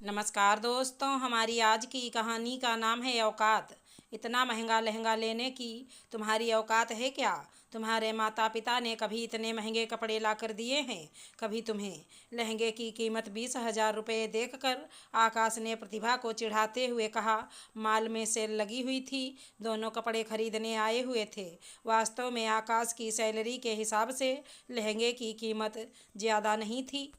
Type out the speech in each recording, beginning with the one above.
नमस्कार दोस्तों, हमारी आज की कहानी का नाम है औकात। इतना महंगा लहंगा लेने की तुम्हारी औकात है क्या? तुम्हारे माता पिता ने कभी इतने महंगे कपड़े ला कर दिए हैं? कभी तुम्हें? लहंगे की कीमत 20,000 रुपये देखकर आकाश ने प्रतिभा को चिढ़ाते हुए कहा। माल में सेल लगी हुई थी, दोनों कपड़े खरीदने आए हुए थे। वास्तव में आकाश की सैलरी के हिसाब से लहंगे की कीमत ज़्यादा नहीं थी।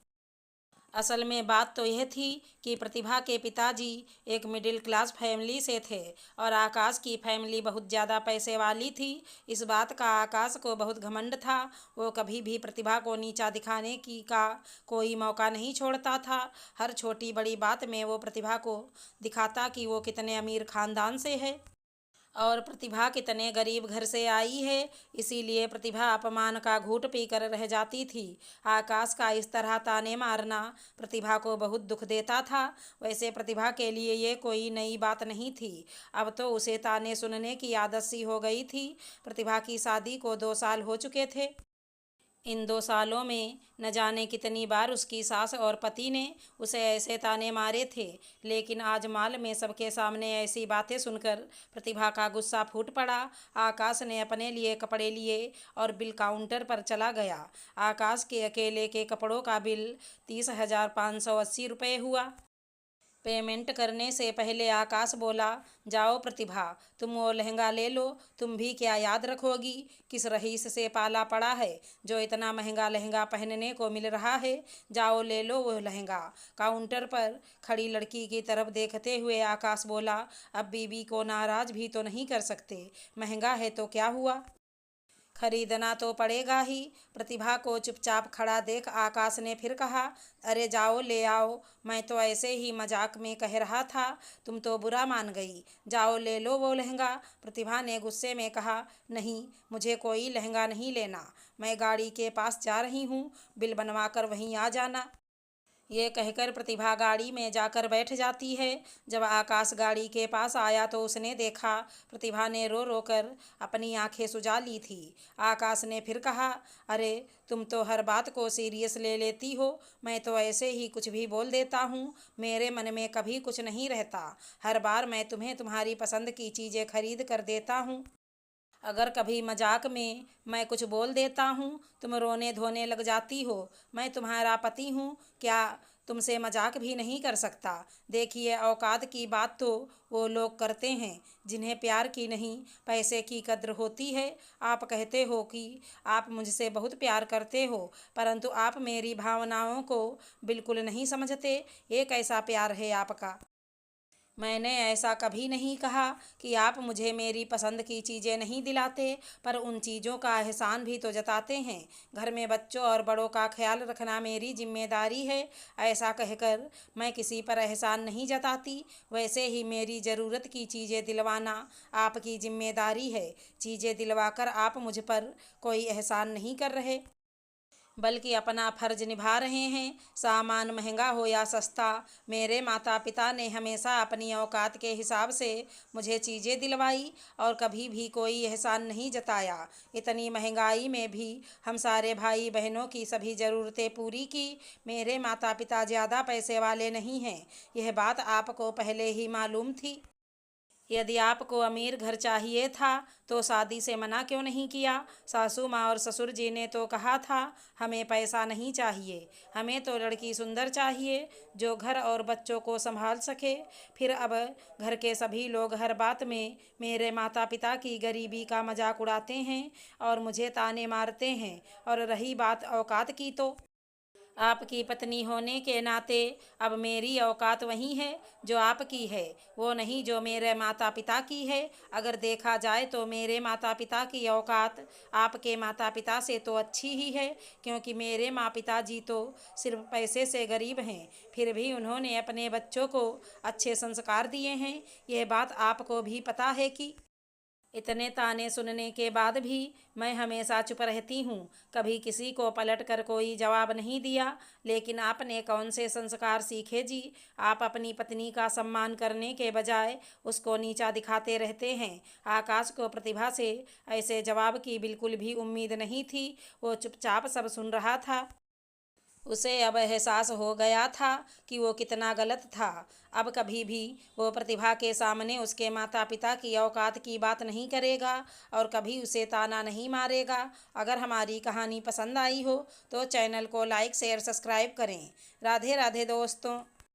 असल में बात तो यह थी कि प्रतिभा के पिताजी एक मिडिल क्लास फैमिली से थे और आकाश की फैमिली बहुत ज़्यादा पैसे वाली थी। इस बात का आकाश को बहुत घमंड था। वो कभी भी प्रतिभा को नीचा दिखाने की का कोई मौका नहीं छोड़ता था। हर छोटी बड़ी बात में वो प्रतिभा को दिखाता कि वो कितने अमीर खानदान से है और प्रतिभा कितने गरीब घर से आई है। इसीलिए प्रतिभा अपमान का घूंट पीकर रह जाती थी। आकाश का इस तरह ताने मारना प्रतिभा को बहुत दुख देता था। वैसे प्रतिभा के लिए ये कोई नई बात नहीं थी। अब तो उसे ताने सुनने की आदत सी हो गई थी। प्रतिभा की शादी को 2 साल हो चुके थे। इन 2 सालों में न जाने कितनी बार उसकी सास और पति ने उसे ऐसे ताने मारे थे, लेकिन आज माल में सबके सामने ऐसी बातें सुनकर प्रतिभा का गुस्सा फूट पड़ा। आकाश ने अपने लिए कपड़े लिए और बिल काउंटर पर चला गया। आकाश के अकेले के कपड़ों का बिल 30,580 रुपये हुआ। पेमेंट करने से पहले आकाश बोला, जाओ प्रतिभा, तुम वो लहंगा ले लो। तुम भी क्या याद रखोगी किस रईस से पाला पड़ा है जो इतना महंगा लहंगा पहनने को मिल रहा है। जाओ ले लो वो लहंगा। काउंटर पर खड़ी लड़की की तरफ देखते हुए आकाश बोला, अब बीबी को नाराज़ भी तो नहीं कर सकते। महंगा है तो क्या हुआ, खरीदना तो पड़ेगा ही। प्रतिभा को चुपचाप खड़ा देख आकाश ने फिर कहा, अरे जाओ ले आओ, मैं तो ऐसे ही मजाक में कह रहा था, तुम तो बुरा मान गई। जाओ ले लो वो लहंगा। प्रतिभा ने गुस्से में कहा, नहीं, मुझे कोई लहंगा नहीं लेना। मैं गाड़ी के पास जा रही हूँ, बिल बनवा कर वहीं आ जाना। ये कहकर प्रतिभा गाड़ी में जाकर बैठ जाती है। जब आकाश गाड़ी के पास आया तो उसने देखा प्रतिभा ने रो रो कर अपनी आंखें सुजा ली थी। आकाश ने फिर कहा, अरे तुम तो हर बात को सीरियस ले लेती हो। मैं तो ऐसे ही कुछ भी बोल देता हूँ, मेरे मन में कभी कुछ नहीं रहता। हर बार मैं तुम्हें तुम्हारी पसंद की चीज़ें खरीद कर देता हूँ। अगर कभी मजाक में मैं कुछ बोल देता हूँ, तुम रोने धोने लग जाती हो। मैं तुम्हारा पति हूँ, क्या तुमसे मजाक भी नहीं कर सकता? देखिए, औकात की बात तो वो लोग करते हैं जिन्हें प्यार की नहीं पैसे की कद्र होती है। आप कहते हो कि आप मुझसे बहुत प्यार करते हो, परंतु आप मेरी भावनाओं को बिल्कुल नहीं समझते। ये कैसा प्यार है आपका? मैंने ऐसा कभी नहीं कहा कि आप मुझे मेरी पसंद की चीज़ें नहीं दिलाते, पर उन चीज़ों का एहसान भी तो जताते हैं। घर में बच्चों और बड़ों का ख्याल रखना मेरी जिम्मेदारी है। ऐसा कहकर मैं किसी पर एहसान नहीं जताती। वैसे ही मेरी ज़रूरत की चीज़ें दिलवाना आपकी जिम्मेदारी है। चीज़ें दिलवाकर आप मुझ पर कोई एहसान नहीं कर रहे, बल्कि अपना फर्ज निभा रहे हैं। सामान महंगा हो या सस्ता, मेरे माता पिता ने हमेशा अपनी औकात के हिसाब से मुझे चीज़ें दिलवाई और कभी भी कोई एहसान नहीं जताया। इतनी महंगाई में भी हम सारे भाई बहनों की सभी ज़रूरतें पूरी की। मेरे माता पिता ज़्यादा पैसे वाले नहीं हैं, यह बात आपको पहले ही मालूम थी। यदि आपको अमीर घर चाहिए था तो शादी से मना क्यों नहीं किया? सासू माँ और ससुर जी ने तो कहा था, हमें पैसा नहीं चाहिए, हमें तो लड़की सुंदर चाहिए जो घर और बच्चों को संभाल सके। फिर अब घर के सभी लोग हर बात में मेरे माता पिता की गरीबी का मजाक उड़ाते हैं और मुझे ताने मारते हैं। और रही बात औकात की, तो आपकी पत्नी होने के नाते अब मेरी औकात वही है जो आपकी है, वो नहीं जो मेरे माता पिता की है। अगर देखा जाए तो मेरे माता पिता की औकात आपके माता पिता से तो अच्छी ही है, क्योंकि मेरे माँ पिताजी तो सिर्फ पैसे से गरीब हैं, फिर भी उन्होंने अपने बच्चों को अच्छे संस्कार दिए हैं। यह बात आपको भी पता है कि इतने ताने सुनने के बाद भी मैं हमेशा चुप रहती हूँ, कभी किसी को पलट कर कोई जवाब नहीं दिया। लेकिन आपने कौन से संस्कार सीखे जी? आप अपनी पत्नी का सम्मान करने के बजाय उसको नीचा दिखाते रहते हैं। आकाश को प्रतिभा से ऐसे जवाब की बिल्कुल भी उम्मीद नहीं थी। वो चुपचाप सब सुन रहा था। उसे अब एहसास हो गया था कि वो कितना गलत था। अब कभी भी वो प्रतिभा के सामने उसके माता पिता की औकात की बात नहीं करेगा और कभी उसे ताना नहीं मारेगा। अगर हमारी कहानी पसंद आई हो तो चैनल को लाइक शेयर सब्सक्राइब करें। राधे राधे दोस्तों।